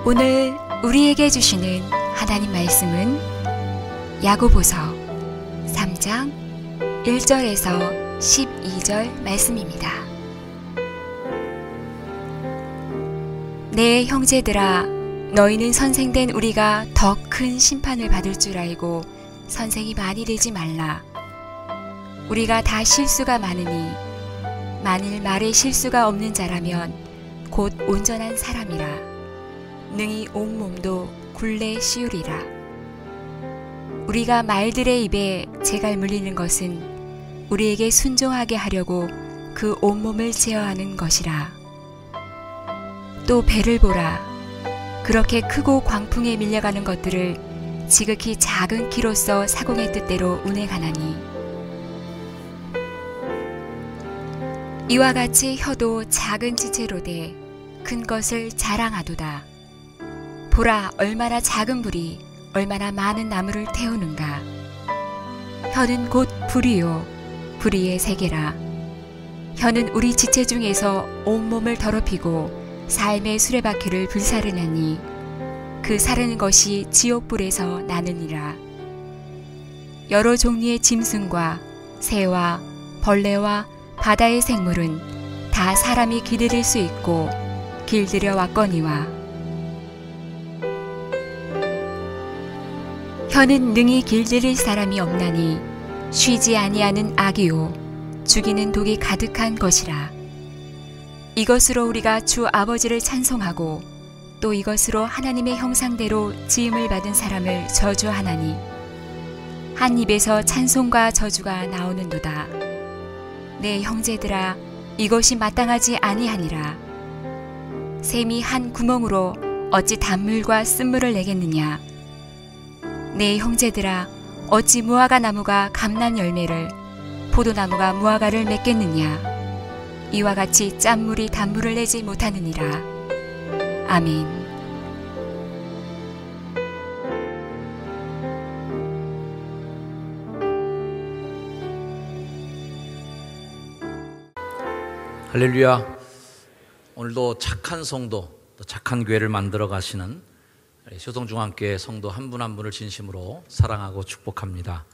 오늘 우리에게 주시는 하나님 말씀은 야고보서 3장 1절에서 12절 말씀입니다. 내 형제들아, 너희는 선생된 우리가 더 큰 심판을 받을 줄 알고 선생이 많이 되지 말라. 우리가 다 실수가 많으니 만일 말에 실수가 없는 자라면 곧 온전한 사람이라. 능히 온몸도 굴레 씌우리라. 우리가 말들의 입에 재갈 물리는 것은 우리에게 순종하게 하려고 그 온몸을 제어하는 것이라. 또 배를 보라. 그렇게 크고 광풍에 밀려가는 것들을 지극히 작은 키로서 사공의 뜻대로 운행하나니, 이와 같이 혀도 작은 지체로 돼 큰 것을 자랑하도다. 보라, 얼마나 작은 불이 얼마나 많은 나무를 태우는가. 혀는 곧 불이요 불의의 세계라. 혀는 우리 지체 중에서 온몸을 더럽히고 삶의 수레바퀴를 불사르나니 그 사르는 것이 지옥불에서 나느니라. 여러 종류의 짐승과 새와 벌레와 바다의 생물은 다 사람이 기르릴 수 있고 길들여 왔거니와, 혀는 능히 길들일 사람이 없나니 쉬지 아니하는 악이요 죽이는 독이 가득한 것이라. 이것으로 우리가 주 아버지를 찬송하고 또 이것으로 하나님의 형상대로 지음을 받은 사람을 저주하나니, 한 입에서 찬송과 저주가 나오는도다. 내 형제들아, 이것이 마땅하지 아니하니라. 샘이 한 구멍으로 어찌 단물과 쓴물을 내겠느냐. 내 형제들아, 어찌 무화과 나무가 감람 열매를, 포도나무가 무화과를 맺겠느냐. 이와 같이 짠물이 단물을 내지 못하느니라. 아멘. 할렐루야. 오늘도 착한 성도, 또 착한 교회를 만들어 가시는 효성중앙교회 성도 한 분 한 분을 진심으로 사랑하고 축복합니다.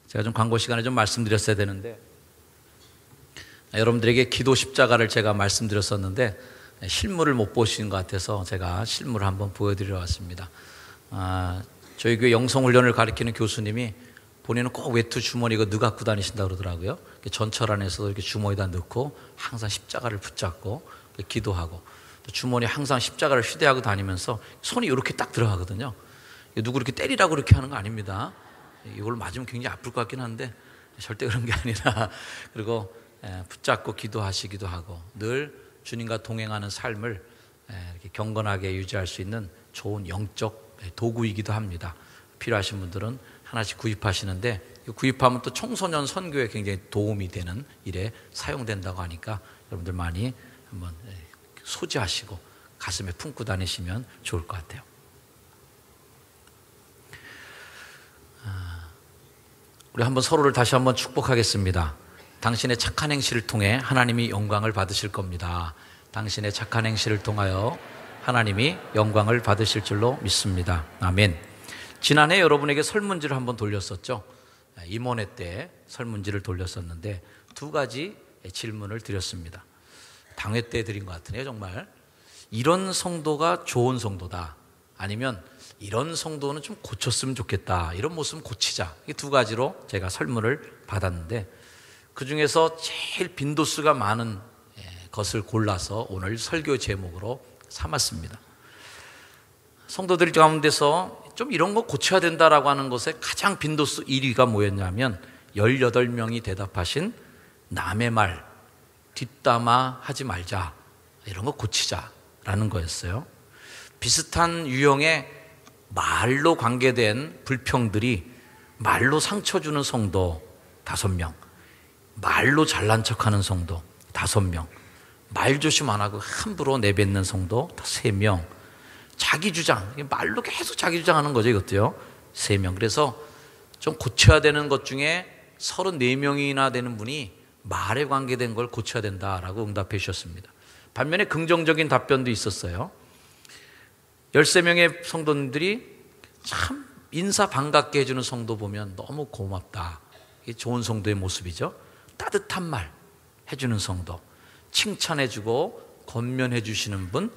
제가 좀 광고 시간에 좀 말씀드렸어야 되는데, 여러분들에게 기도 십자가를 제가 말씀드렸었는데 실물을 못 보신 것 같아서 제가 실물을 한번 보여드리러 왔습니다. 저희 교회 영성훈련을 가르치는 교수님이 본인은 꼭 외투 주머니 이거 넣어 갖고 다니신다고 그러더라고요. 전철 안에서도 이렇게 주머니에다 넣고 항상 십자가를 붙잡고 기도하고, 또 주머니 항상 십자가를 휴대하고 다니면서 손이 이렇게 딱 들어가거든요. 누구 이렇게 때리라고 그렇게 하는 거 아닙니다. 이걸 맞으면 굉장히 아플 것 같긴 한데 절대 그런 게 아니라, 그리고 붙잡고 기도하시기도 하고 늘 주님과 동행하는 삶을 이렇게 경건하게 유지할 수 있는 좋은 영적 도구이기도 합니다. 필요하신 분들은 하나씩 구입하시는데, 구입하면 또 청소년 선교에 굉장히 도움이 되는 일에 사용된다고 하니까 여러분들 많이 한번 소지하시고 가슴에 품고 다니시면 좋을 것 같아요. 우리 한번 서로를 다시 한번 축복하겠습니다. 당신의 착한 행실을 통해 하나님이 영광을 받으실 겁니다. 당신의 착한 행실을 통하여 하나님이 영광을 받으실 줄로 믿습니다. 아멘. 지난해 여러분에게 설문지를 한번 돌렸었죠. 임원회 때 설문지를 돌렸었는데 두 가지 질문을 드렸습니다. 당회 때 드린 것 같으네요. 정말 이런 성도가 좋은 성도다, 아니면 이런 성도는 좀 고쳤으면 좋겠다, 이런 모습은 고치자, 이 두 가지로 제가 설문을 받았는데, 그 중에서 제일 빈도수가 많은 것을 골라서 오늘 설교 제목으로 삼았습니다. 성도들 가운데서 좀 이런 거 고쳐야 된다라고 하는 것에 가장 빈도수 1위가 뭐였냐면 18명이 대답하신 남의 말 뒷담화 하지 말자, 이런 거 고치자라는 거였어요. 비슷한 유형의 말로 관계된 불평들이 말로 상처 주는 성도 5명, 말로 잘난 척하는 성도 5명, 말 조심 안 하고 함부로 내뱉는 성도 3명, 자기 주장, 말로 계속 자기 주장하는 거죠. 이것도요. 3명. 그래서 좀 고쳐야 되는 것 중에 34명이나 되는 분이 말에 관계된 걸 고쳐야 된다라고 응답해 주셨습니다. 반면에 긍정적인 답변도 있었어요. 13명의 성도님들이 참 인사 반갑게 해주는 성도 보면 너무 고맙다. 이게 좋은 성도의 모습이죠. 따뜻한 말 해주는 성도, 칭찬해주고 권면해주시는 분,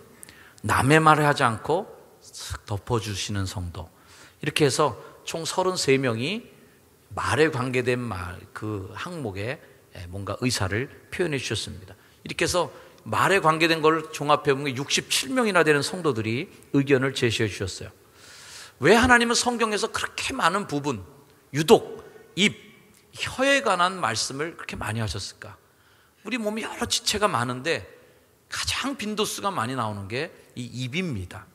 남의 말을 하지 않고 쓱 덮어주시는 성도, 이렇게 해서 총 33명이 말에 관계된 그 항목에 뭔가 의사를 표현해 주셨습니다. 이렇게 해서 말에 관계된 걸 종합해 보면 67명이나 되는 성도들이 의견을 제시해 주셨어요. 왜 하나님은 성경에서 그렇게 많은 부분, 유독 입, 혀에 관한 말씀을 그렇게 많이 하셨을까? 우리 몸에 여러 지체가 많은데 가장 빈도수가 많이 나오는 게 이 입입니다.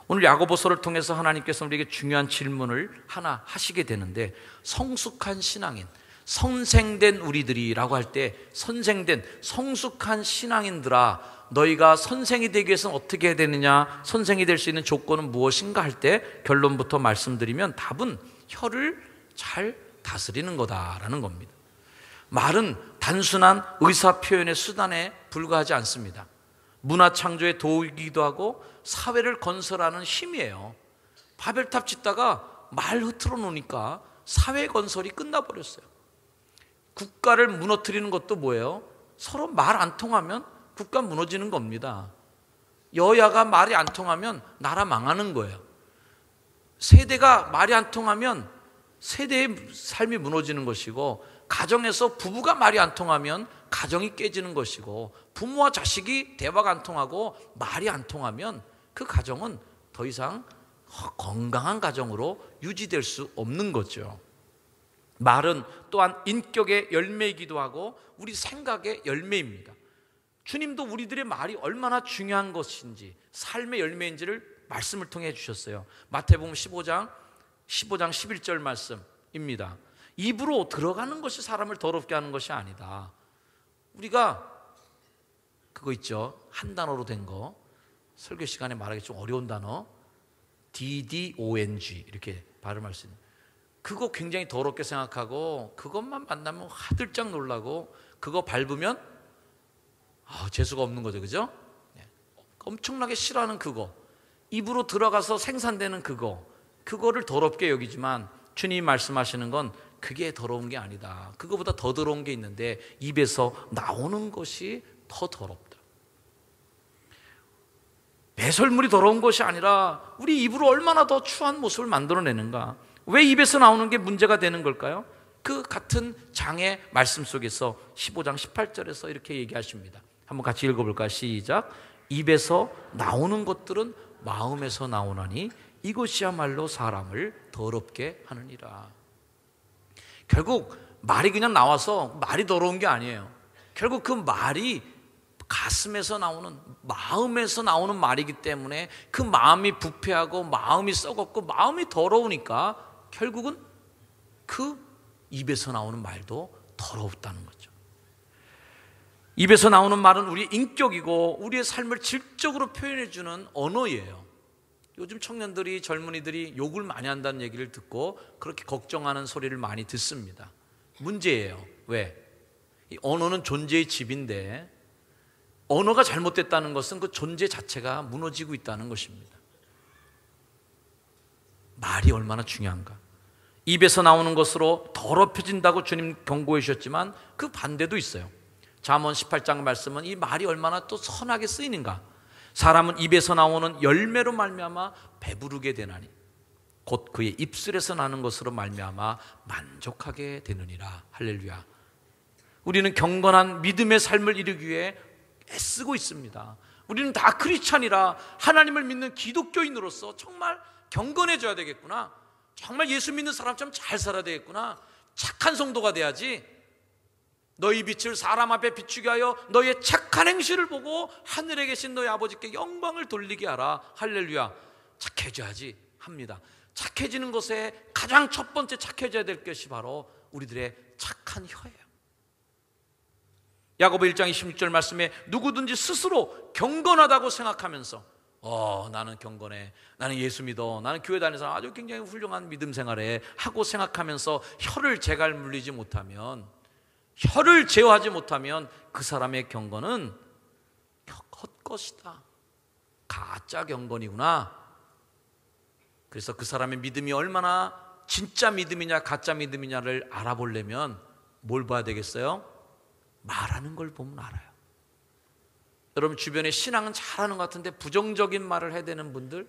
오늘 야고보서를 통해서 하나님께서 우리에게 중요한 질문을 하나 하시게 되는데, 성숙한 신앙인, 선생된 우리들이라고 할 때 선생된 성숙한 신앙인들아, 너희가 선생이 되기 위해서는 어떻게 해야 되느냐, 선생이 될 수 있는 조건은 무엇인가 할 때 결론부터 말씀드리면 답은 혀를 잘 다스리는 거다라는 겁니다. 말은 단순한 의사 표현의 수단에 불과하지 않습니다. 문화 창조의 도구이기도 하고 사회를 건설하는 힘이에요. 바벨탑 짓다가 말 흐트러 놓으니까 사회 건설이 끝나버렸어요. 국가를 무너뜨리는 것도 뭐예요? 서로 말 안 통하면 국가 무너지는 겁니다. 여야가 말이 안 통하면 나라 망하는 거예요. 세대가 말이 안 통하면 세대의 삶이 무너지는 것이고, 가정에서 부부가 말이 안 통하면 가정이 깨지는 것이고, 부모와 자식이 대화가 안 통하고 말이 안 통하면 그 가정은 더 이상 건강한 가정으로 유지될 수 없는 거죠. 말은 또한 인격의 열매이기도 하고 우리 생각의 열매입니다. 주님도 우리들의 말이 얼마나 중요한 것인지, 삶의 열매인지를 말씀을 통해 주셨어요. 마태복음 15장 11절 말씀입니다. 입으로 들어가는 것이 사람을 더럽게 하는 것이 아니다. 우리가 그거 있죠, 한 단어로 된 거, 설교 시간에 말하기 좀 어려운 단어, DDONG 이렇게 발음할 수 있는, 그거 굉장히 더럽게 생각하고 그것만 만나면 화들짝 놀라고 그거 밟으면 재수가 없는 거죠, 그죠? 엄청나게 싫어하는 그거, 입으로 들어가서 생산되는 그거를 더럽게 여기지만 주님이 말씀하시는 건 그게 더러운 게 아니다. 그거보다 더 더러운 게 있는데 입에서 나오는 것이 더 더럽다. 배설물이 더러운 것이 아니라 우리 입으로 얼마나 더 추한 모습을 만들어내는가. 왜 입에서 나오는 게 문제가 되는 걸까요? 그 같은 장의 말씀 속에서 15장 18절에서 이렇게 얘기하십니다. 한번 같이 읽어볼까요? 시작. 입에서 나오는 것들은 마음에서 나오나니 이것이야말로 사람을 더럽게 하느니라. 결국 말이 그냥 나와서 말이 더러운 게 아니에요. 결국 그 말이 가슴에서 나오는, 마음에서 나오는 말이기 때문에 그 마음이 부패하고 마음이 썩었고 마음이 더러우니까 결국은 그 입에서 나오는 말도 더럽다는 거죠. 입에서 나오는 말은 우리의 인격이고 우리의 삶을 질적으로 표현해주는 언어예요. 요즘 청년들이, 젊은이들이 욕을 많이 한다는 얘기를 듣고 그렇게 걱정하는 소리를 많이 듣습니다. 문제예요. 왜? 이 언어는 존재의 집인데 언어가 잘못됐다는 것은 그 존재 자체가 무너지고 있다는 것입니다. 말이 얼마나 중요한가. 입에서 나오는 것으로 더럽혀진다고 주님 경고해 주셨지만 그 반대도 있어요. 잠언 18장 말씀은 이 말이 얼마나 또 선하게 쓰이는가. 사람은 입에서 나오는 열매로 말미암아 배부르게 되나니 곧 그의 입술에서 나는 것으로 말미암아 만족하게 되느니라. 할렐루야. 우리는 경건한 믿음의 삶을 이루기 위해 애쓰고 있습니다. 우리는 다 크리스찬이라 하나님을 믿는 기독교인으로서 정말 경건해져야 되겠구나. 정말 예수 믿는 사람처럼 잘 살아야 되겠구나. 착한 성도가 돼야지. 너희 빛을 사람 앞에 비추게 하여 너희의 착한 행실을 보고 하늘에 계신 너희 아버지께 영광을 돌리게 하라. 할렐루야. 착해져야지 합니다. 착해지는 것에 가장 첫 번째 착해져야 될 것이 바로 우리들의 착한 혀예요. 야고보 1장 26절 말씀에 누구든지 스스로 경건하다고 생각하면서 나는 경건해, 나는 예수 믿어, 나는 교회 다니면서 아주 굉장히 훌륭한 믿음 생활해 하고 생각하면서 혀를 제갈 물리지 못하면, 혀를 제어하지 못하면 그 사람의 경건은 헛것이다, 가짜 경건이구나 그래서 그 사람의 믿음이 얼마나 진짜 믿음이냐 가짜 믿음이냐를 알아보려면 뭘 봐야 되겠어요? 말하는 걸 보면 알아요. 여러분 주변에 신앙은 잘하는 것 같은데 부정적인 말을 해대는 분들,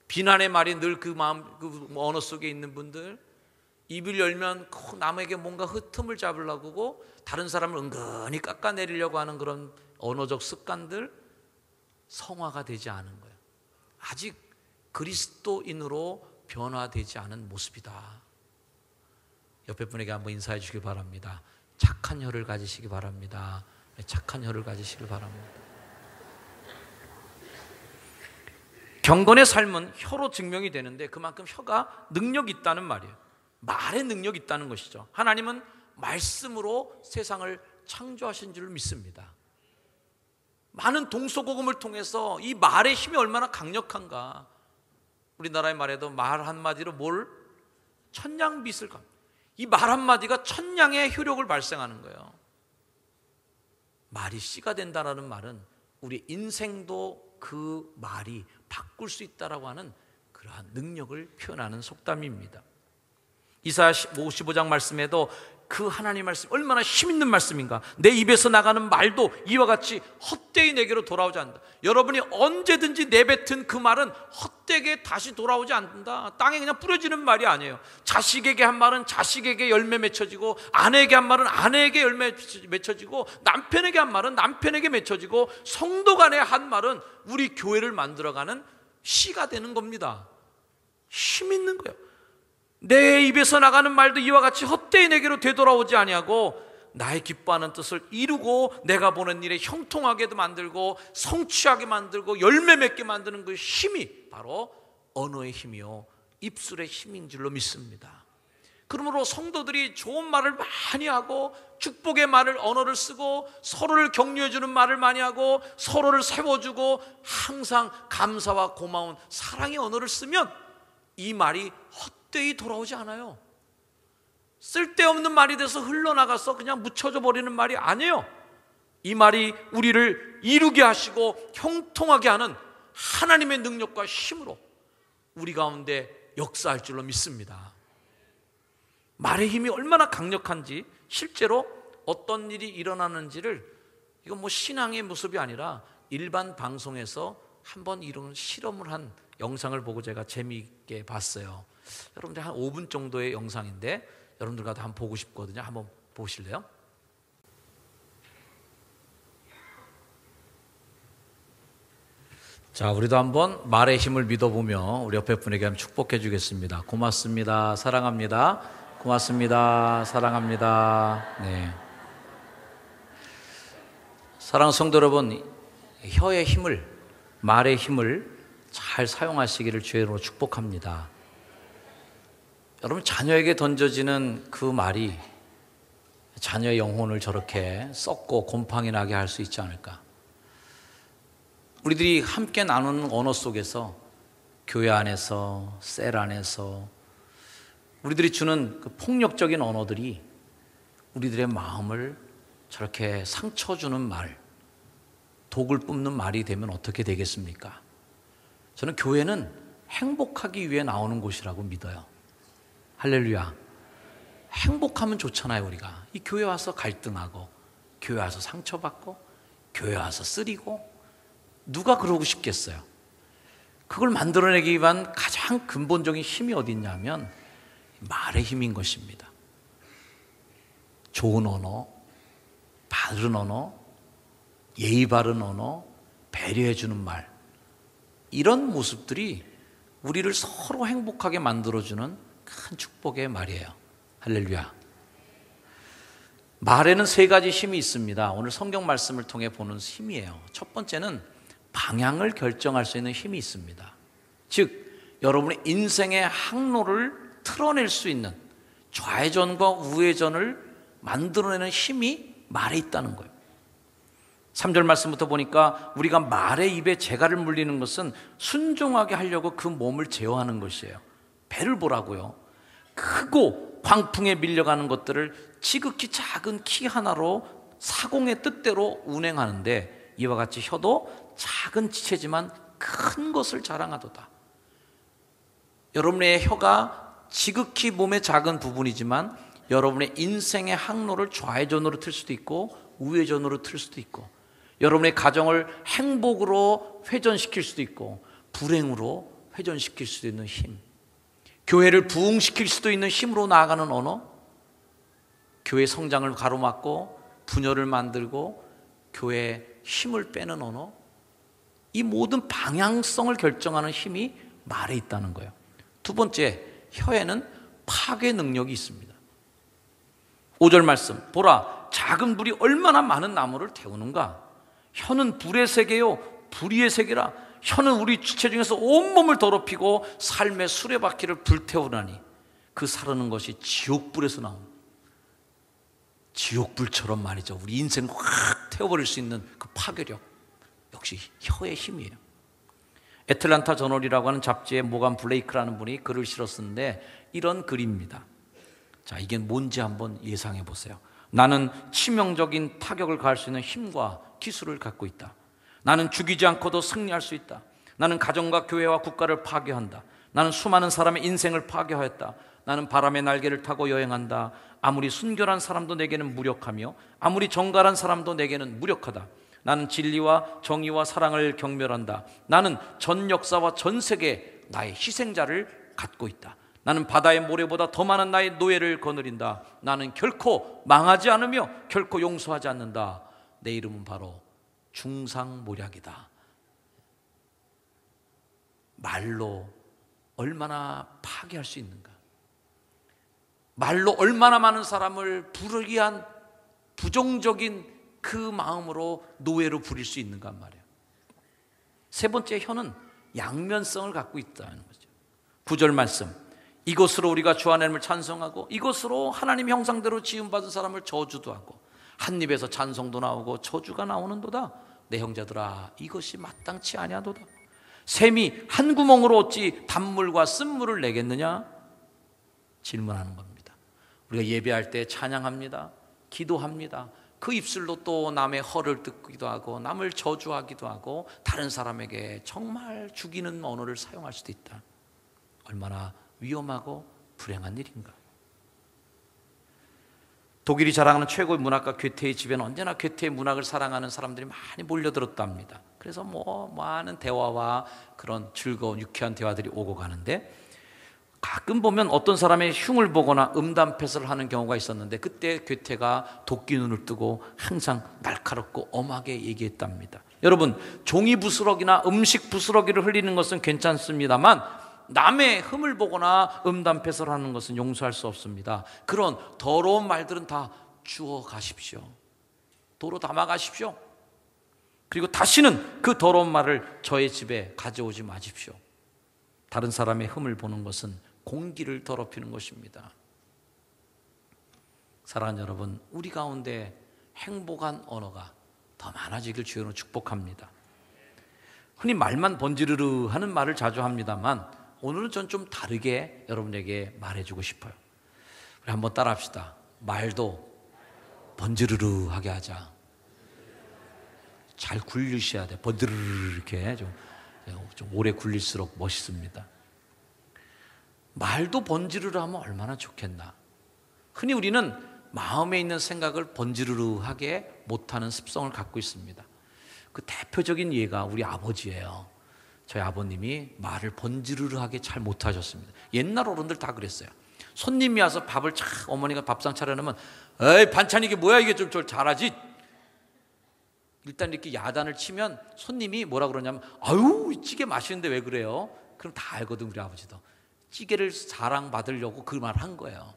비난의 말이 늘 그 마음, 그 언어 속에 있는 분들, 입을 열면 남에게 뭔가 흠을 잡으려고 하고 다른 사람을 은근히 깎아내리려고 하는 그런 언어적 습관들, 성화가 되지 않은 거예요. 아직 그리스도인으로 변화되지 않은 모습이다. 옆에 분에게 한번 인사해 주시기 바랍니다. 착한 혀를 가지시기 바랍니다. 착한 혀를 가지시기 바랍니다. 경건의 삶은 혀로 증명이 되는데 그만큼 혀가 능력이 있다는 말이에요. 말에 능력이 있다는 것이죠. 하나님은 말씀으로 세상을 창조하신 줄 믿습니다. 많은 동서고금을 통해서 이 말의 힘이 얼마나 강력한가. 우리나라의 말에도 말 한마디로 천냥빚을 갚. 이 말 한마디가 천냥의 효력을 발생하는 거예요. 말이 씨가 된다는 말은 우리 인생도 그 말이 바꿀 수 있다라고 하는 그러한 능력을 표현하는 속담입니다. 이사야 55장 말씀에도 그 하나님 말씀 얼마나 힘있는 말씀인가. 내 입에서 나가는 말도 이와 같이 헛되이 내게로 돌아오지 않는다. 여러분이 언제든지 내뱉은 그 말은 헛되게 다시 돌아오지 않는다. 땅에 그냥 뿌려지는 말이 아니에요. 자식에게 한 말은 자식에게 열매 맺혀지고, 아내에게 한 말은 아내에게 열매 맺혀지고, 남편에게 한 말은 남편에게 맺혀지고, 성도 간에 한 말은 우리 교회를 만들어가는 씨가 되는 겁니다. 힘 있는 거예요. 내 입에서 나가는 말도 이와 같이 헛되이 내게로 되돌아오지 아니하고 나의 기뻐하는 뜻을 이루고 내가 보는 일에 형통하게도 만들고 성취하게 만들고 열매 맺게 만드는 그 힘이 바로 언어의 힘이요 입술의 힘인 줄로 믿습니다. 그러므로 성도들이 좋은 말을 많이 하고 축복의 말을 언어를 쓰고 서로를 격려해 주는 말을 많이 하고 서로를 세워주고 항상 감사와 고마운 사랑의 언어를 쓰면 이 말이 헛되이 돌아오지 않아요. 쓸데없는 말이 돼서 흘러나가서 그냥 묻혀져 버리는 말이 아니에요. 이 말이 우리를 이루게 하시고 형통하게 하는 하나님의 능력과 힘으로 우리 가운데 역사할 줄로 믿습니다. 말의 힘이 얼마나 강력한지 실제로 어떤 일이 일어나는지를, 이건 뭐 신앙의 모습이 아니라 일반 방송에서 한번 이런 실험을 한 영상을 보고 제가 재미있게 봤어요. 여러분들 한 5분 정도의 영상인데 여러분들과도 한번 보고 싶거든요. 한번 보실래요? 자, 우리도 한번 말의 힘을 믿어보며 우리 옆에 분에게 한번 축복해 주겠습니다. 고맙습니다. 사랑합니다. 고맙습니다. 사랑합니다. 네. 사랑하는 성도 여러분, 혀의 힘을, 말의 힘을 잘 사용하시기를 주의 이름으로 축복합니다. 여러분, 자녀에게 던져지는 그 말이 자녀의 영혼을 저렇게 썩고 곰팡이 나게 할 수 있지 않을까. 우리들이 함께 나누는 언어 속에서, 교회 안에서, 셀 안에서 우리들이 주는 그 폭력적인 언어들이 우리들의 마음을 저렇게 상처 주는 말, 독을 뿜는 말이 되면 어떻게 되겠습니까? 저는 교회는 행복하기 위해 나오는 곳이라고 믿어요. 할렐루야. 행복하면 좋잖아요. 우리가 이 교회 와서 갈등하고, 교회 와서 상처받고, 교회 와서 쓰리고, 누가 그러고 싶겠어요? 그걸 만들어내기 위한 가장 근본적인 힘이 어디 있냐면 말의 힘인 것입니다. 좋은 언어, 바른 언어, 예의 바른 언어, 배려해주는 말, 이런 모습들이 우리를 서로 행복하게 만들어주는 큰 축복의 말이에요. 할렐루야. 말에는 3가지 힘이 있습니다. 오늘 성경 말씀을 통해 보는 힘이에요. 첫 번째는 방향을 결정할 수 있는 힘이 있습니다. 즉, 여러분의 인생의 항로를 틀어낼 수 있는 좌회전과 우회전을 만들어내는 힘이 말에 있다는 거예요. 3절 말씀부터 보니까 우리가 말의 입에 재갈을 물리는 것은 순종하게 하려고 그 몸을 제어하는 것이에요. 배를 보라고요. 크고 광풍에 밀려가는 것들을 지극히 작은 키 하나로 사공의 뜻대로 운행하는데, 이와 같이 혀도 작은 지체지만 큰 것을 자랑하도다. 여러분의 혀가 지극히 몸의 작은 부분이지만 여러분의 인생의 항로를 좌회전으로 틀 수도 있고 우회전으로 틀 수도 있고, 여러분의 가정을 행복으로 회전시킬 수도 있고 불행으로 회전시킬 수도 있는 힘, 교회를 부흥시킬 수도 있는 힘으로 나아가는 언어, 교회 성장을 가로막고 분열을 만들고 교회의 힘을 빼는 언어, 이 모든 방향성을 결정하는 힘이 말에 있다는 거예요. 두 번째, 혀에는 파괴 능력이 있습니다. 5절 말씀, 보라 작은 불이 얼마나 많은 나무를 태우는가. 혀는 불의 세계요 불의의 세계라. 혀는 우리 지체 중에서 온몸을 더럽히고 삶의 수레바퀴를 불태우나니 그 사르는 것이 지옥불에서 나옵니다. 지옥불처럼 말이죠. 우리 인생을 확 태워버릴 수 있는 그 파괴력, 역시 혀의 힘이에요. 애틀란타 저널이라고 하는 잡지에 모간 블레이크라는 분이 글을 실었는데 이런 글입니다. 자, 이게 뭔지 한번 예상해 보세요. 나는 치명적인 타격을 가할 수 있는 힘과 기술을 갖고 있다. 나는 죽이지 않고도 승리할 수 있다. 나는 가정과 교회와 국가를 파괴한다. 나는 수많은 사람의 인생을 파괴하였다. 나는 바람의 날개를 타고 여행한다. 아무리 순결한 사람도 내게는 무력하며 아무리 정갈한 사람도 내게는 무력하다. 나는 진리와 정의와 사랑을 경멸한다. 나는 전 역사와 전 세계에 나의 희생자를 갖고 있다. 나는 바다의 모래보다 더 많은 나의 노예를 거느린다. 나는 결코 망하지 않으며 결코 용서하지 않는다. 내 이름은 바로 중상모략이다. 말로 얼마나 파괴할 수 있는가. 말로 얼마나 많은 사람을 불의한 부정적인 그 마음으로 노예로 부릴 수 있는가 말이에요. 세 번째, 혀는 양면성을 갖고 있다는 거죠. 9절 말씀, 이것으로 우리가 주 하나님을 찬송하고 이것으로 하나님 형상대로 지음받은 사람을 저주도 하고 한 입에서 찬송도 나오고 저주가 나오는도다. 내 형제들아, 이것이 마땅치 아니하도다. 샘이 한 구멍으로 어찌 단물과 쓴물을 내겠느냐? 질문하는 겁니다. 우리가 예배할 때 찬양합니다. 기도합니다. 그 입술로 또 남의 허를 뜯기도 하고 남을 저주하기도 하고 다른 사람에게 정말 죽이는 언어를 사용할 수도 있다. 얼마나 위험하고 불행한 일인가. 독일이 자랑하는 최고의 문학가 괴테의 집에는 언제나 괴테의 문학을 사랑하는 사람들이 많이 몰려들었답니다. 그래서 많은 대화와 그런 즐거운 유쾌한 대화들이 오고 가는데, 가끔 보면 어떤 사람의 흉을 보거나 음담패설을 하는 경우가 있었는데 그때 괴테가 도끼 눈을 뜨고 항상 날카롭고 엄하게 얘기했답니다. 여러분, 종이 부스러기나 음식 부스러기를 흘리는 것은 괜찮습니다만 남의 흠을 보거나 음담패설하는 것은 용서할 수 없습니다. 그런 더러운 말들은 다 주워 가십시오. 도로 담아 가십시오. 그리고 다시는 그 더러운 말을 저의 집에 가져오지 마십시오. 다른 사람의 흠을 보는 것은 공기를 더럽히는 것입니다. 사랑하는 여러분, 우리 가운데 행복한 언어가 더 많아지길 주여로 축복합니다. 흔히 말만 번지르르 하는 말을 자주 합니다만 오늘은 전 좀 다르게 여러분에게 말해주고 싶어요. 우리 한번 따라합시다. 말도 번지르르 하게 하자. 잘 굴리셔야 돼. 번지르르 이렇게 좀 오래 굴릴수록 멋있습니다. 말도 번지르르 하면 얼마나 좋겠나. 흔히 우리는 마음에 있는 생각을 번지르르하게 못하는 습성을 갖고 있습니다. 그 대표적인 예가 우리 아버지예요. 저희 아버님이 말을 번지르르하게 잘 못하셨습니다. 옛날 어른들 다 그랬어요. 손님이 와서 밥을 어머니가 밥상 차려놓으면 에이 반찬 이게 뭐야, 이게 좀 잘하지. 일단 이렇게 야단을 치면 손님이 뭐라 그러냐면 아유 찌개 맛있는데 왜 그래요? 그럼 다 알거든 우리 아버지도. 찌개를 사랑받으려고 그 말을 한 거예요.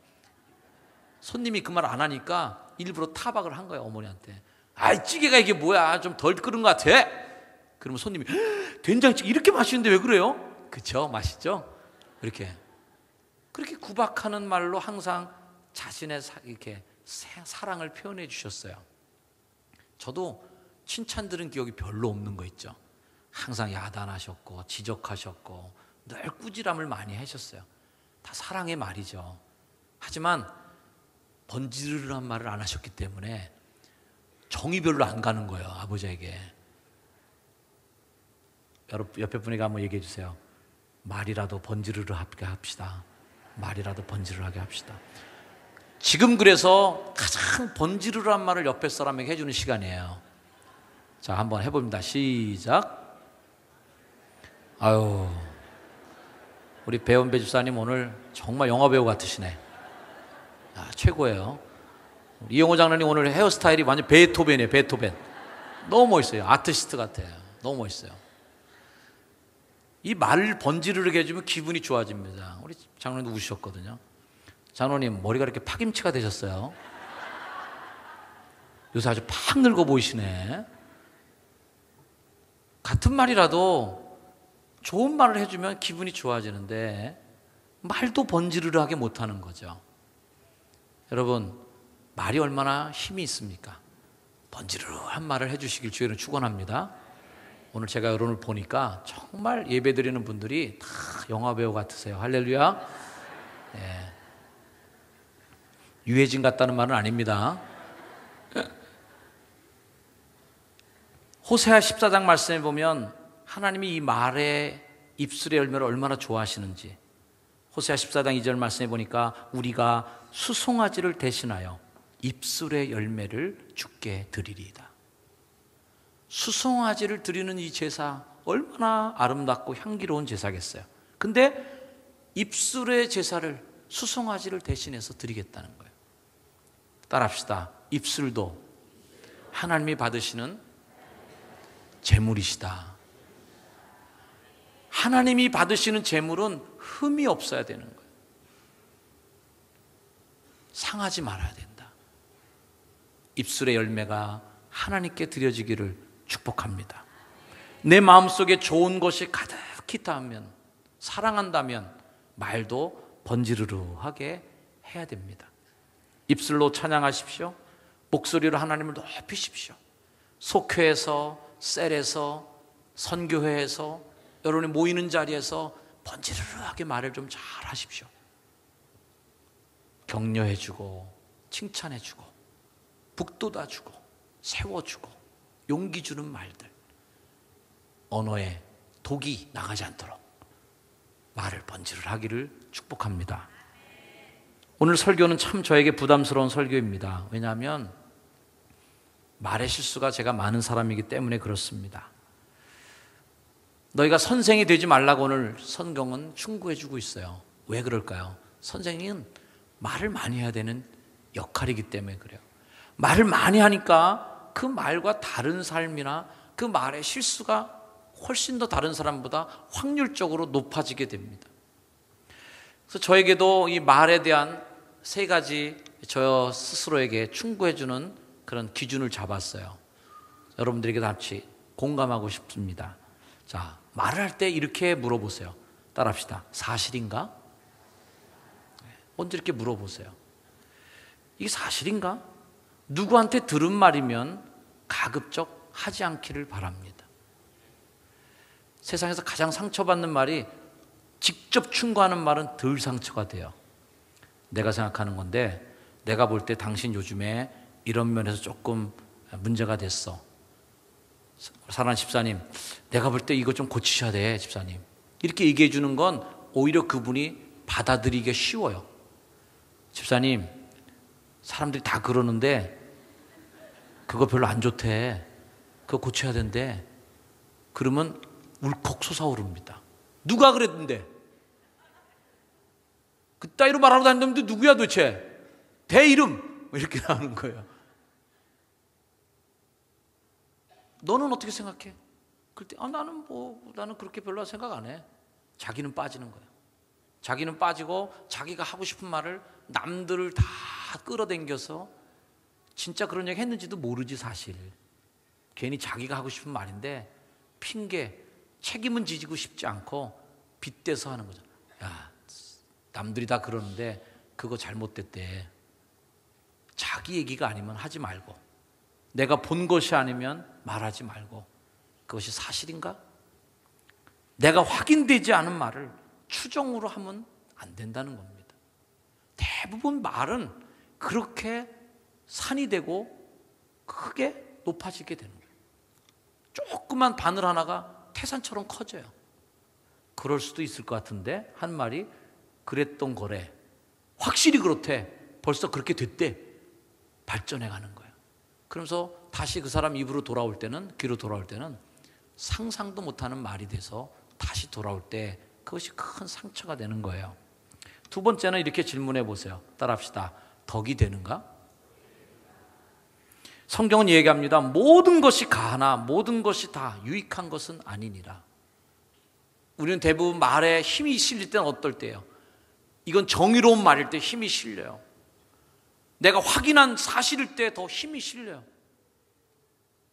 손님이 그 말 안 하니까 일부러 타박을 한 거예요, 어머니한테. 아이 찌개가 이게 뭐야, 좀 덜 끓은 것 같아. 그러면 손님이 된장찌개 이렇게 맛있는데 왜 그래요? 그쵸, 맛있죠? 그렇게 구박하는 말로 항상 자신의 이렇게 사랑을 표현해 주셨어요. 저도 칭찬 들은 기억이 별로 없는 거 있죠. 항상 야단하셨고 지적하셨고 늘 꾸지람을 많이 하셨어요. 다 사랑의 말이죠. 하지만 번지르르한 말을 안 하셨기 때문에 정이 별로 안 가는 거예요, 아버지에게. 여러분 옆에 분에게 한번 얘기해 주세요. 말이라도 번지르르 하게 합시다. 말이라도 번지르르하게 합시다. 지금 그래서 가장 번지르르한 말을 옆에 사람에게 해주는 시간이에요. 자, 한번 해봅니다. 시작. 아유, 우리 배원배 집사님 오늘 정말 영화배우 같으시네. 최고예요. 이영호 장로님 오늘 헤어스타일이 완전 베토벤이에요. 베토벤. 너무 멋있어요. 아티스트 같아요. 너무 멋있어요. 이 말을 번지르르게 해주면 기분이 좋아집니다. 우리 장로님도 우셨거든요. 장로님 머리가 이렇게 파김치가 되셨어요. 요새 아주 팍 늙어 보이시네. 같은 말이라도 좋은 말을 해주면 기분이 좋아지는데 말도 번지르르하게 못하는 거죠. 여러분, 말이 얼마나 힘이 있습니까? 번지르르한 말을 해주시길 주의는 축원합니다. 오늘 제가 여러분을 보니까 정말 예배드리는 분들이 다 영화배우 같으세요. 할렐루야. 네. 유해진 같다는 말은 아닙니다. 호세아 14장 말씀에 보면 하나님이 이 말의 입술의 열매를 얼마나 좋아하시는지, 호세아 14장 2절 말씀에 보니까 우리가 수송아지를 대신하여 입술의 열매를 주께 드리리이다. 수송아지를 드리는 이 제사 얼마나 아름답고 향기로운 제사겠어요. 근데 입술의 제사를 수송아지를 대신해서 드리겠다는 거예요. 따라합시다. 입술도 하나님이 받으시는 제물이시다. 하나님이 받으시는 제물은 흠이 없어야 되는 거예요. 상하지 말아야 된다. 입술의 열매가 하나님께 드려지기를 축복합니다. 내 마음속에 좋은 것이 가득히 닿으면, 사랑한다면 말도 번지르르하게 해야 됩니다. 입술로 찬양하십시오. 목소리로 하나님을 높이십시오. 속회에서, 셀에서, 선교회에서, 여러분이 모이는 자리에서 번지르르하게 말을 좀 잘 하십시오. 격려해주고 칭찬해주고 북돋아주고 세워주고 용기 주는 말들, 언어에 독이 나가지 않도록 말을 번지르르하기를 축복합니다. 오늘 설교는 참 저에게 부담스러운 설교입니다. 왜냐하면 말의 실수가 제가 많은 사람이기 때문에 그렇습니다. 너희가 선생이 되지 말라고 오늘 성경은 충고해 주고 있어요. 왜 그럴까요? 선생님은 말을 많이 해야 되는 역할이기 때문에 그래요. 말을 많이 하니까 그 말과 다른 삶이나 그 말의 실수가 훨씬 더 다른 사람보다 확률적으로 높아지게 됩니다. 그래서 저에게도 이 말에 대한 세 가지 저 스스로에게 충고해 주는 그런 기준을 잡았어요. 여러분들에게도 같이 공감하고 싶습니다. 자, 말을 할 때 이렇게 물어보세요. 따라합시다. 사실인가? 먼저 이렇게 물어보세요. 이게 사실인가? 누구한테 들은 말이면 가급적 하지 않기를 바랍니다. 세상에서 가장 상처받는 말이 직접 충고하는 말은 덜 상처가 돼요. 내가 생각하는 건데, 내가 볼 때 당신 요즘에 이런 면에서 조금 문제가 됐어. 사랑하는 집사님, 내가 볼 때 이거 좀 고치셔야 돼, 집사님. 이렇게 얘기해 주는 건 오히려 그분이 받아들이기가 쉬워요. 집사님, 사람들이 다 그러는데 그거 별로 안 좋대. 그거 고쳐야 된대. 그러면 울컥 솟아오릅니다. 누가 그랬는데? 그따위로 말하고 다니는데 누구야 도대체? 대 이름! 이렇게 나오는 거예요. 너는 어떻게 생각해? 그때 나는 그렇게 별로 생각 안 해. 자기는 빠지는 거예요. 자기는 빠지고 자기가 하고 싶은 말을 남들을 다 끌어당겨서 진짜 그런 얘기 했는지도 모르지 사실. 괜히 자기가 하고 싶은 말인데 핑계, 책임은 지지고 싶지 않고 빗대서 하는 거죠. 야, 남들이 다 그러는데 그거 잘못됐대. 자기 얘기가 아니면 하지 말고, 내가 본 것이 아니면 말하지 말고, 그것이 사실인가? 내가 확인되지 않은 말을 추정으로 하면 안 된다는 겁니다. 대부분 말은 그렇게 산이 되고 크게 높아지게 되는 거예요. 조그만 바늘 하나가 태산처럼 커져요. 그럴 수도 있을 것 같은데 한 말이 그랬던 거래. 확실히 그렇대. 벌써 그렇게 됐대. 발전해 가는 거예요. 그러면서 다시 그 사람 입으로 돌아올 때는, 귀로 돌아올 때는 상상도 못하는 말이 돼서 다시 돌아올 때 그것이 큰 상처가 되는 거예요. 두 번째는 이렇게 질문해 보세요. 따라합시다. 덕이 되는가? 성경은 얘기합니다. 모든 것이 가하나 모든 것이 다 유익한 것은 아니니라. 우리는 대부분 말에 힘이 실릴 때는 어떨 때예요? 이건 정의로운 말일 때 힘이 실려요. 내가 확인한 사실일 때 더 힘이 실려요.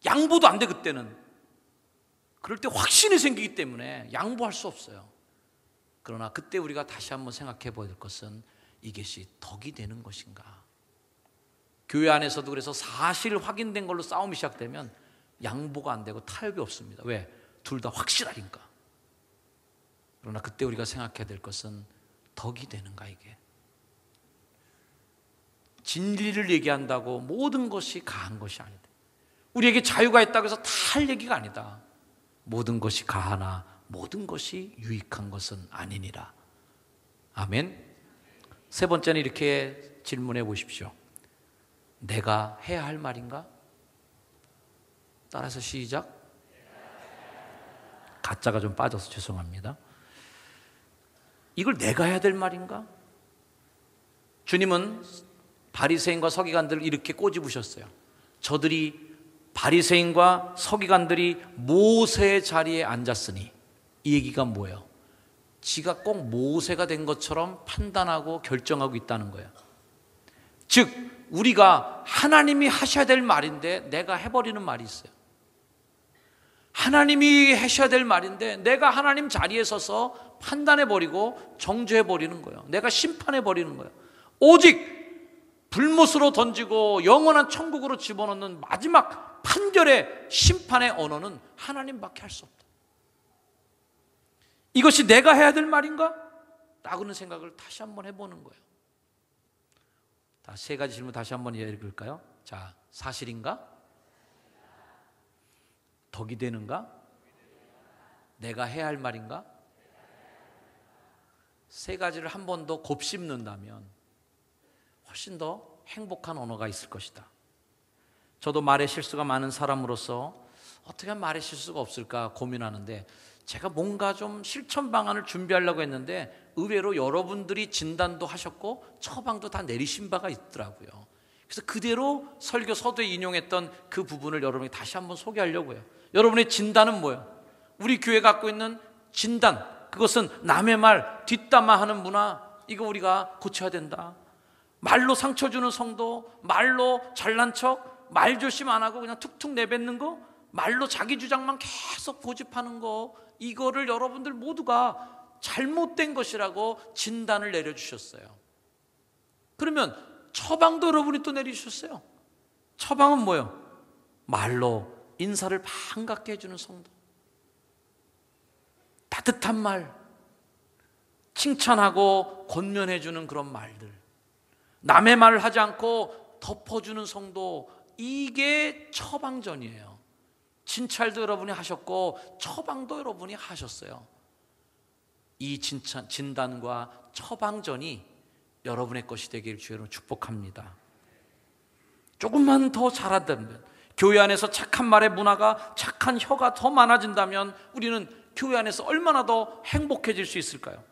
양보도 안 돼, 그때는. 그럴 때 확신이 생기기 때문에 양보할 수 없어요. 그러나 그때 우리가 다시 한번 생각해 볼 것은 이것이 덕이 되는 것인가? 교회 안에서도 그래서 사실 확인된 걸로 싸움이 시작되면 양보가 안 되고 타협이 없습니다. 왜? 둘 다 확실하니까. 그러나 그때 우리가 생각해야 될 것은 덕이 되는가, 이게. 진리를 얘기한다고 모든 것이 가한 것이 아니다. 우리에게 자유가 있다고 해서 다 할 얘기가 아니다. 모든 것이 가하나 모든 것이 유익한 것은 아니니라. 아멘. 세 번째는 이렇게 질문해 보십시오. 내가 해야 할 말인가? 따라서 시작. 가짜가 좀 빠져서 죄송합니다. 이걸 내가 해야 될 말인가? 주님은 바리새인과 서기관들을 이렇게 꼬집으셨어요. 저들이 바리새인과 서기관들이 모세의 자리에 앉았으니, 이 얘기가 뭐예요? 지가 꼭 모세가 된 것처럼 판단하고 결정하고 있다는 거예요. 즉 우리가 하나님이 하셔야 될 말인데 내가 해버리는 말이 있어요. 하나님이 하셔야 될 말인데 내가 하나님 자리에 서서 판단해버리고 정죄해버리는 거예요. 내가 심판해버리는 거예요. 오직 불못으로 던지고 영원한 천국으로 집어넣는 마지막 판결의 심판의 언어는 하나님밖에 할 수 없다. 이것이 내가 해야 될 말인가? 라고는 생각을 다시 한번 해보는 거예요. 세 가지 질문 다시 한번 읽을까요? 자, 사실인가? 덕이 되는가? 내가 해야 할 말인가? 세 가지를 한 번 더 곱씹는다면 훨씬 더 행복한 언어가 있을 것이다. 저도 말에 실수가 많은 사람으로서 어떻게 하면 말에 실수가 없을까 고민하는데, 제가 뭔가 좀 실천 방안을 준비하려고 했는데 의외로 여러분들이 진단도 하셨고 처방도 다 내리신 바가 있더라고요. 그래서 그대로 설교 서두에 인용했던 그 부분을 여러분이 다시 한번 소개하려고 해요. 여러분의 진단은 뭐예요? 우리 교회 갖고 있는 진단, 그것은 남의 말 뒷담화하는 문화, 이거 우리가 고쳐야 된다. 말로 상처 주는 성도, 말로 잘난 척, 말조심 안 하고 그냥 툭툭 내뱉는 거, 말로 자기 주장만 계속 고집하는 거, 이거를 여러분들 모두가 잘못된 것이라고 진단을 내려주셨어요. 그러면 처방도 여러분이 또 내리셨어요. 처방은 뭐예요? 말로 인사를 반갑게 해주는 성도, 따뜻한 말, 칭찬하고 권면해주는 그런 말들, 남의 말을 하지 않고 덮어주는 성도, 이게 처방전이에요. 진찰도 여러분이 하셨고 처방도 여러분이 하셨어요. 이 진단과 처방전이 여러분의 것이 되기를 주여로 축복합니다. 조금만 더 잘한다면, 교회 안에서 착한 말의 문화가, 착한 혀가 더 많아진다면 우리는 교회 안에서 얼마나 더 행복해질 수 있을까요?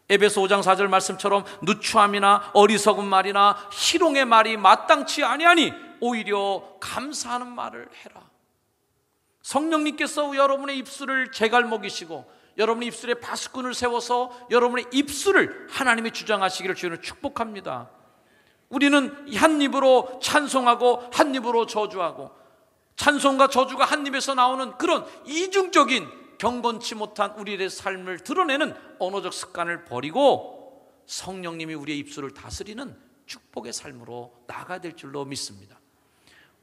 에베소 5장 4절 말씀처럼 누추함이나 어리석은 말이나 희롱의 말이 마땅치 아니하니 오히려 감사하는 말을 해라. 성령님께서 여러분의 입술을 제갈먹이시고 여러분의 입술에 바스꾼을 세워서 여러분의 입술을 하나님이 주장하시기를 주님을 축복합니다. 우리는 한 입으로 찬송하고 한 입으로 저주하고, 찬송과 저주가 한 입에서 나오는 그런 이중적인 경건치 못한 우리의 삶을 드러내는 언어적 습관을 버리고 성령님이 우리의 입술을 다스리는 축복의 삶으로 나아가야 될 줄로 믿습니다.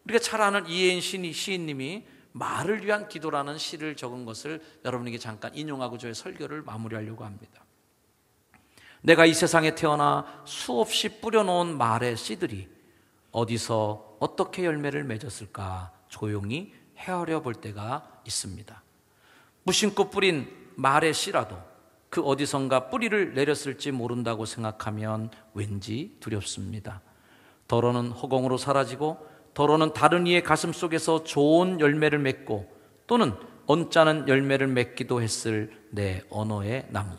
우리가 잘 아는 이혜인 시인님이 말을 위한 기도라는 시를 적은 것을 여러분에게 잠깐 인용하고 저의 설교를 마무리하려고 합니다. 내가 이 세상에 태어나 수없이 뿌려놓은 말의 씨들이 어디서 어떻게 열매를 맺었을까 조용히 헤아려 볼 때가 있습니다. 무심코 뿌린 말의 씨라도 그 어디선가 뿌리를 내렸을지 모른다고 생각하면 왠지 두렵습니다. 더러는 허공으로 사라지고 더러는 다른 이의 가슴 속에서 좋은 열매를 맺고 또는 언짢은 열매를 맺기도 했을 내 언어의 나무.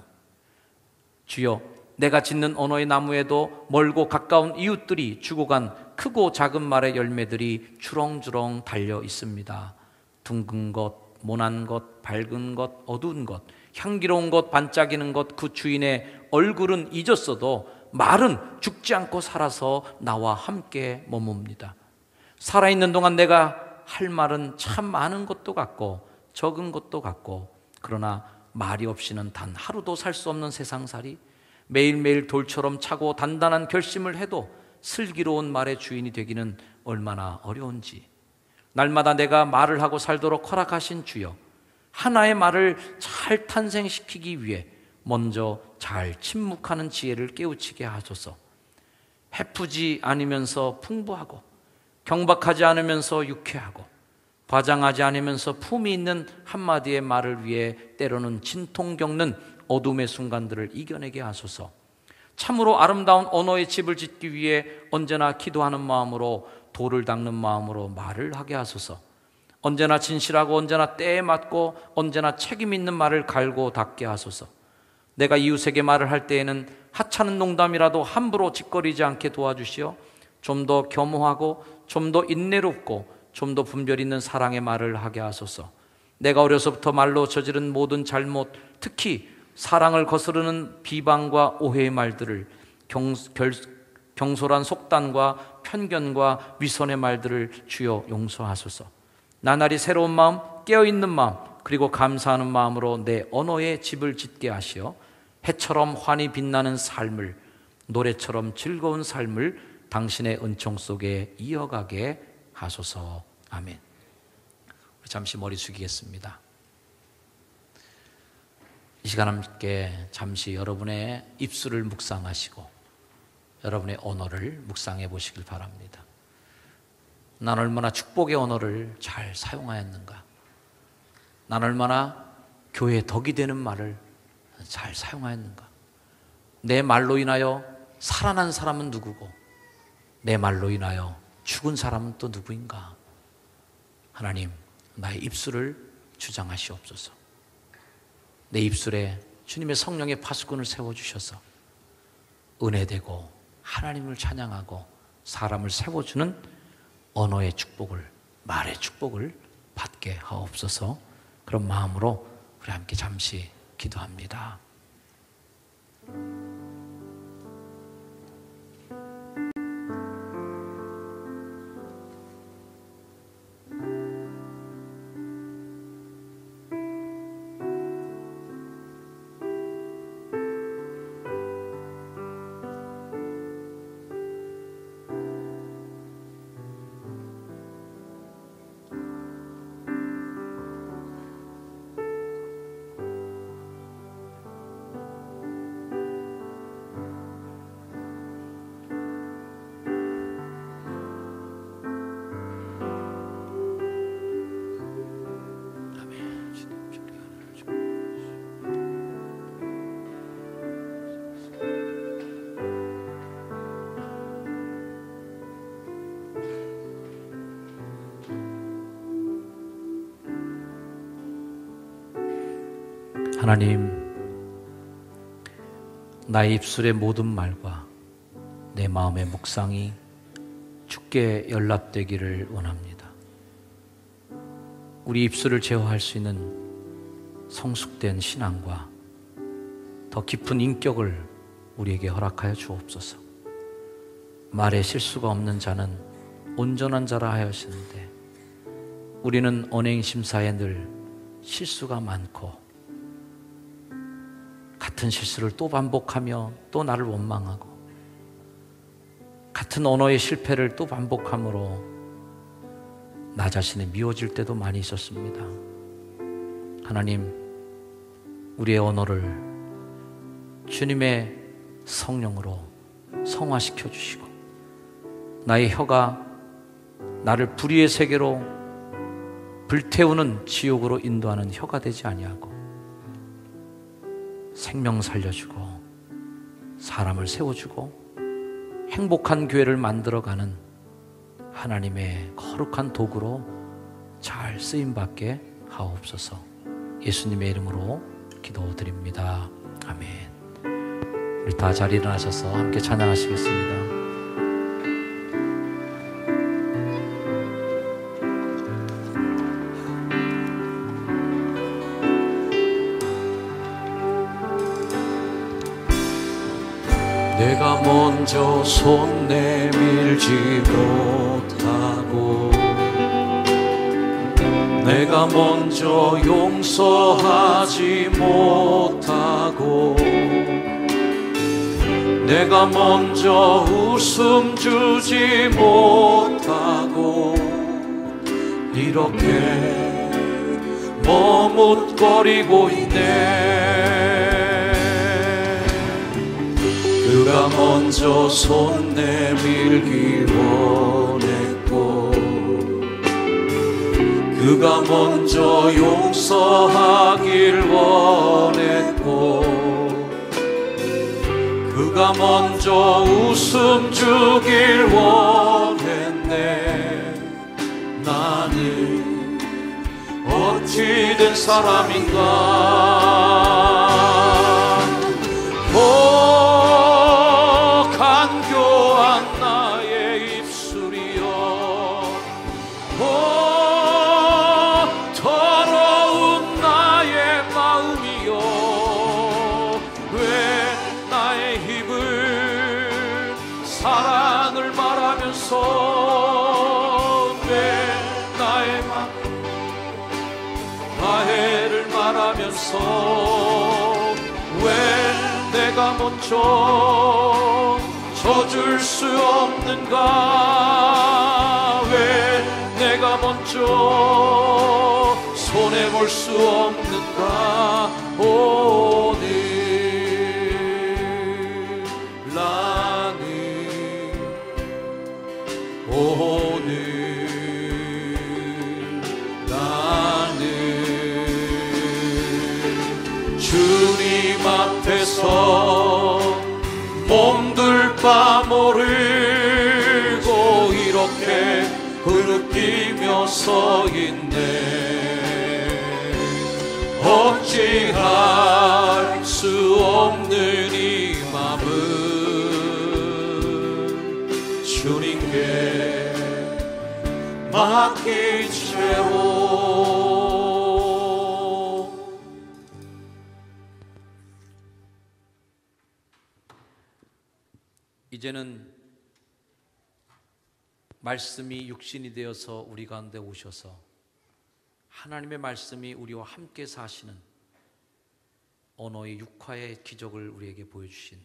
주여, 내가 짓는 언어의 나무에도 멀고 가까운 이웃들이 주고 간 크고 작은 말의 열매들이 주렁주렁 달려 있습니다. 둥근 것, 모난 것, 밝은 것, 어두운 것, 향기로운 것, 반짝이는 것, 그 주인의 얼굴은 잊었어도 말은 죽지 않고 살아서 나와 함께 머뭅니다. 살아있는 동안 내가 할 말은 참 많은 것도 같고 적은 것도 같고, 그러나 말이 없이는 단 하루도 살 수 없는 세상살이, 매일매일 돌처럼 차고 단단한 결심을 해도 슬기로운 말의 주인이 되기는 얼마나 어려운지, 날마다 내가 말을 하고 살도록 허락하신 주여, 하나의 말을 잘 탄생시키기 위해 먼저 잘 침묵하는 지혜를 깨우치게 하소서. 해프지 않으면서 풍부하고, 경박하지 않으면서 유쾌하고, 과장하지 않으면서 품이 있는 한마디의 말을 위해 때로는 진통 겪는 어둠의 순간들을 이겨내게 하소서. 참으로 아름다운 언어의 집을 짓기 위해 언제나 기도하는 마음으로, 돌을 닦는 마음으로 말을 하게 하소서. 언제나 진실하고 언제나 때에 맞고 언제나 책임 있는 말을 갈고 닦게 하소서. 내가 이웃에게 말을 할 때에는 하찮은 농담이라도 함부로 짓거리지 않게 도와주시어 좀 더 겸허하고 좀 더 인내롭고 좀 더 분별 있는 사랑의 말을 하게 하소서. 내가 어려서부터 말로 저지른 모든 잘못, 특히 사랑을 거스르는 비방과 오해의 말들을, 경솔한 속단과 편견과 위선의 말들을 주여 용서하소서. 나날이 새로운 마음, 깨어있는 마음, 그리고 감사하는 마음으로 내 언어의 집을 짓게 하시어 해처럼 환히 빛나는 삶을, 노래처럼 즐거운 삶을 당신의 은총 속에 이어가게 하소서. 아멘. 우리 잠시 머리 숙이겠습니다. 이 시간 함께 잠시 여러분의 입술을 묵상하시고 여러분의 언어를 묵상해 보시길 바랍니다. 난 얼마나 축복의 언어를 잘 사용하였는가? 난 얼마나 교회에 덕이 되는 말을 잘 사용하였는가? 내 말로 인하여 살아난 사람은 누구고 내 말로 인하여 죽은 사람은 또 누구인가? 하나님, 나의 입술을 주장하시옵소서. 내 입술에 주님의 성령의 파수꾼을 세워주셔서 은혜되고 하나님을 찬양하고 사람을 세워주는 언어의 축복을, 말의 축복을 받게 하옵소서. 그런 마음으로 우리 함께 잠시 기도합니다. 하나님, 나의 입술의 모든 말과 내 마음의 묵상이 주께 연락되기를 원합니다. 우리 입술을 제어할 수 있는 성숙된 신앙과 더 깊은 인격을 우리에게 허락하여 주옵소서. 말에 실수가 없는 자는 온전한 자라 하였는데 우리는 언행심사에 늘 실수가 많고 같은 실수를 또 반복하며 또 나를 원망하고 같은 언어의 실패를 또 반복함으로 나 자신이 미워질 때도 많이 있었습니다. 하나님, 우리의 언어를 주님의 성령으로 성화시켜 주시고 나의 혀가 나를 불의의 세계로 불태우는 지옥으로 인도하는 혀가 되지 아니하고 생명 살려주고 사람을 세워주고 행복한 교회를 만들어가는 하나님의 거룩한 도구로 잘 쓰임받게 하옵소서. 예수님의 이름으로 기도드립니다. 아멘. 우리 다 잘 일어나셔서 함께 찬양하시겠습니다. 내가 먼저 손 내밀지 못하고 내가 먼저 용서하지 못하고 내가 먼저 웃음 주지 못하고 이렇게 머뭇거리고 있네. 그가 먼저 손 내밀기 원했고 그가 먼저 용서하길 원했고 그가 먼저 웃음 주길 원했네. 나는 어찌 된 사람인가. 간교한 나의 입술이여 더러운 나의 마음이여 왜 나의 힘을 사랑을 말하면서 왜 나의 나해를 말하면서 왜 내가 먼저 져줄 수 없는가. 왜 내가 먼저 손해볼 수 없는가. 오늘 나는 주님 앞에서 몸둘 바 모르고 이렇게 흐느끼며 서 있네. 어찌할 수 없는 이 맘을 주님께 맡긴 채로 이제는 말씀이 육신이 되어서 우리 가운데 오셔서 하나님의 말씀이 우리와 함께 사시는 언어의 육화의 기적을 우리에게 보여주신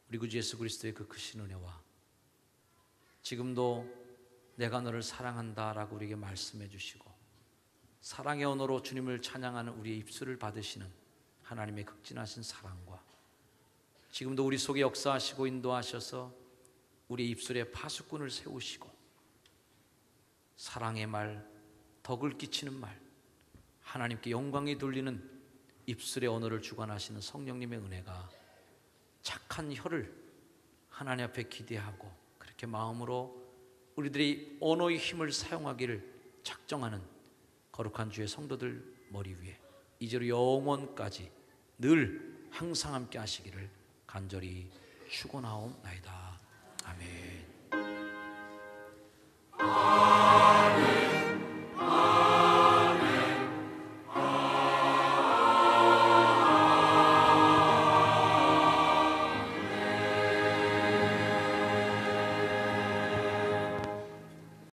우리 구주 예수 그리스도의 그 크신 은혜와 지금도 내가 너를 사랑한다 라고 우리에게 말씀해 주시고 사랑의 언어로 주님을 찬양하는 우리의 입술을 받으시는 하나님의 극진하신 사랑과 지금도 우리 속에 역사하시고 인도하셔서 우리 입술에 파수꾼을 세우시고 사랑의 말, 덕을 끼치는 말, 하나님께 영광이 돌리는 입술의 언어를 주관하시는 성령님의 은혜가 착한 혀를 하나님 앞에 기대하고 그렇게 마음으로 우리들이 언어의 힘을 사용하기를 작정하는 거룩한 주의 성도들 머리 위에 이제로 영원까지 늘 항상 함께 하시기를 간절히 축원하옵나이다. 아멘.